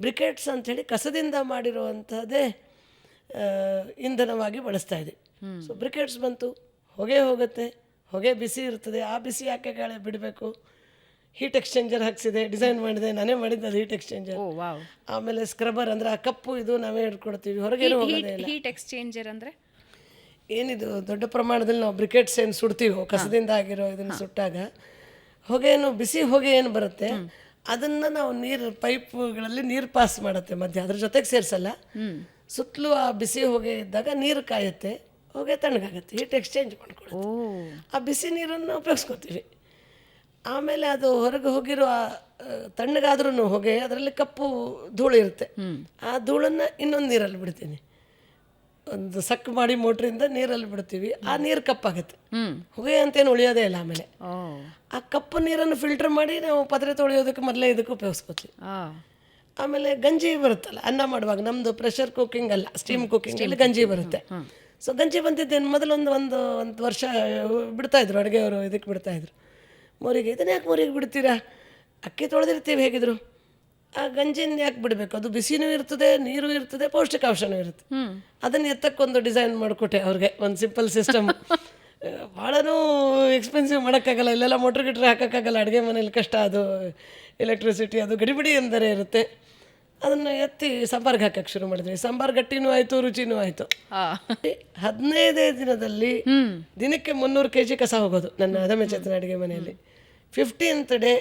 Briquettes ಅಂಥೇಳಿ ಕಸದಿಂದ ಮಾಡಿರುವಂಥದ್ದೇ ಇಂಧನವಾಗಿ ಬಳಸ್ತಾ ಇದೆ. ಸೊ ಬ್ರಿಕೆಟ್ಸ್ ಬಂತು, ಹೊಗೆ ಹೋಗುತ್ತೆ, ಹೊಗೆ ಬಿಸಿ ಇರ್ತದೆ, ಆ ಬಿಸಿ ಯಾಕೆ ಗಾಳಿ ಬಿಡಬೇಕು. ಹೀಟ್ ಎಕ್ಸ್ಚೇಂಜರ್ ಹಾಕ್ಸಿದೆ, ಡಿಸೈನ್ ಮಾಡಿದೆ, ನಾನೇ ಮಾಡಿದ್ದು ಅದು ಹೀಟ್ ಎಕ್ಸ್ಚೇಂಜರ್. ಆಮೇಲೆ ಸ್ಕ್ರಬ್ಬರ್ ಅಂದರೆ ಆ ಕಪ್ಪು ಇದು ನಾವೇ ಹಿಡ್ಕೊಡ್ತೀವಿ, ಹೊರಗೇನು ಹೋಗೋದೇ ಇಲ್ಲ. ಹೀಟ್ ಎಕ್ಸ್ಚೇಂಜರ್ ಅಂದರೆ ಏನಿದು ದೊಡ್ಡ ಪ್ರಮಾಣದಲ್ಲಿ ನಾವು ಬ್ರಿಕೆಟ್ಸ್ ಏನು ಸುಡ್ತೀವೋ ಕಸದಿಂದ ಆಗಿರೋ ಇದನ್ನು ಸುಟ್ಟಾಗ ಹೊಗೆಯನ್ನು ಬಿಸಿ ಹೊಗೆ ಏನು ಬರುತ್ತೆ ಅದನ್ನು ನಾವು ನೀರು ಪೈಪ್ಗಳಲ್ಲಿ ನೀರು ಪಾಸ್ ಮಾಡುತ್ತೆ ಮಧ್ಯೆ, ಅದ್ರ ಜೊತೆಗೆ ಸೇರಿಸಲ್ಲ. ಸುತ್ತಲೂ ಆ ಬಿಸಿ ಹೊಗೆ ಇದ್ದಾಗ ನೀರು ಕಾಯುತ್ತೆ, ಹೊಗೆ ತಣ್ಣಗಾಗುತ್ತೆ, ಹೀಟ್ ಎಕ್ಸ್ಚೇಂಜ್ ಮಾಡ್ಕೊಳ್ಳುತ್ತೆ. ಆ ಬಿಸಿ ನೀರನ್ನು ಉಪಯೋಗಿಸ್ಕೊತೀವಿ. ಆಮೇಲೆ ಅದು ಹೊರಗೆ ಹೋಗಿರೋ ತಣ್ಣಗಾದ್ರೂ ಹೊಗೆ ಅದರಲ್ಲಿ ಕಪ್ಪು ಧೂಳು ಇರುತ್ತೆ, ಆ ಧೂಳನ್ನು ಇನ್ನೊಂದು ನೀರಲ್ಲಿ ಬಿಡ್ತೀನಿ. ಒಂದು ಸಕ್ ಮಾಡಿ ಮೋಟ್ರಿಂದ ನೀರಲ್ಲಿ ಬಿಡ್ತೀವಿ, ಆ ನೀರು ಕಪ್ಪಾಗುತ್ತೆ, ಹೊಗೆ ಅಂತೇನು ಉಳಿಯೋದೇ ಇಲ್ಲ. ಆಮೇಲೆ ಆ ಕಪ್ಪು ನೀರನ್ನು ಫಿಲ್ಟರ್ ಮಾಡಿ ನಾವು ಪತ್ರೆ ತೊಳೆಯೋದಕ್ಕೆ ಮೊದಲೇ ಇದಕ್ಕೆ ಉಪಯೋಗಿಸ್ಕೋತೀವಿ. ಆಮೇಲೆ ಗಂಜಿ ಬರುತ್ತಲ್ಲ ಅನ್ನ ಮಾಡುವಾಗ, ನಮ್ಮದು ಪ್ರೆಷರ್ ಕುಕ್ಕಿಂಗ್ ಅಲ್ಲ, ಸ್ಟೀಮ್ ಕುಕ್ಕಿಂಗಲ್ಲಿ ಗಂಜಿ ಬರುತ್ತೆ. ಸೊ ಗಂಜಿ ಬಂದಿದ್ದೇನು ಮೊದಲೊಂದು ಒಂದು ವರ್ಷ ಬಿಡ್ತಾಯಿದ್ರು ಅಡುಗೆಯವರು, ಇದಕ್ಕೆ ಬಿಡ್ತಾಯಿದ್ರು ಮೋರಿಗೆ. ಇದನ್ನ ಯಾಕೆ ಮೋರಿಗೆ ಬಿಡ್ತೀರಾ, ಅಕ್ಕಿ ತೊಳೆದಿರ್ತೀವಿ ಹೇಗಿದ್ರು, ಆ ಗಂಜಿನ ಯಾಕೆ ಬಿಡಬೇಕು, ಅದು ಬಿಸಿನೂ ಇರ್ತದೆ, ನೀರು ಇರ್ತದೆ, ಪೌಷ್ಟಿಕಾಂಶನೂ ಇರುತ್ತೆ. ಅದನ್ನು ಎತ್ತಕ್ಕೊಂದು ಡಿಸೈನ್ ಮಾಡಿಕೊಟ್ಟೆ ಅವ್ರಿಗೆ, ಒಂದು ಸಿಂಪಲ್ ಸಿಸ್ಟಮ್. ಭಾಳನೂ ಎಕ್ಸ್ಪೆನ್ಸಿವ್ ಮಾಡೋಕ್ಕಾಗಲ್ಲ, ಇಲ್ಲೆಲ್ಲ ಮೋಟ್ರ್ ಗಿಟ್ರ್ ಹಾಕೋಕ್ಕಾಗಲ್ಲ, ಅಡುಗೆ ಮನೇಲಿ ಕಷ್ಟ, ಅದು ಎಲೆಕ್ಟ್ರಿಸಿಟಿ ಅದು ಗಡಿಬಿಡಿ ಎಂದರೆ ಇರುತ್ತೆ. ಅದನ್ನು ಎತ್ತಿ ಸಾಂಬಾರ್ಗೆ ಹಾಕಕ್ಕೆ ಶುರು ಮಾಡಿದ್ವಿ. ಸಾಂಬಾರು ಗಟ್ಟಿನೂ ಆಯಿತು, ರುಚಿನೂ ಆಯಿತು. 15 ದಿನದಲ್ಲಿ ದಿನಕ್ಕೆ 300 kg ಕಸ ಹೋಗೋದು ನನ್ನ ಅದಮ್ಯ ಚೇತನ ಅಡುಗೆ ಮನೆಯಲ್ಲಿ. 15th ಡೇ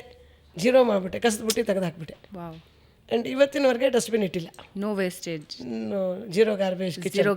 0 ಮಾಡಿಬಿಟ್ಟೆ, ಕಸದ ಬುಟ್ಟಿ ತೆಗೆದು ಹಾಕ್ಬಿಟ್ಟೆ. ಆ್ಯಂಡ್ ಇವತ್ತಿನವರೆಗೆ ಡಸ್ಟ್ಬಿನ್ ಇಟ್ಟಿಲ್ಲ. No wastage, zero garbage kitchen.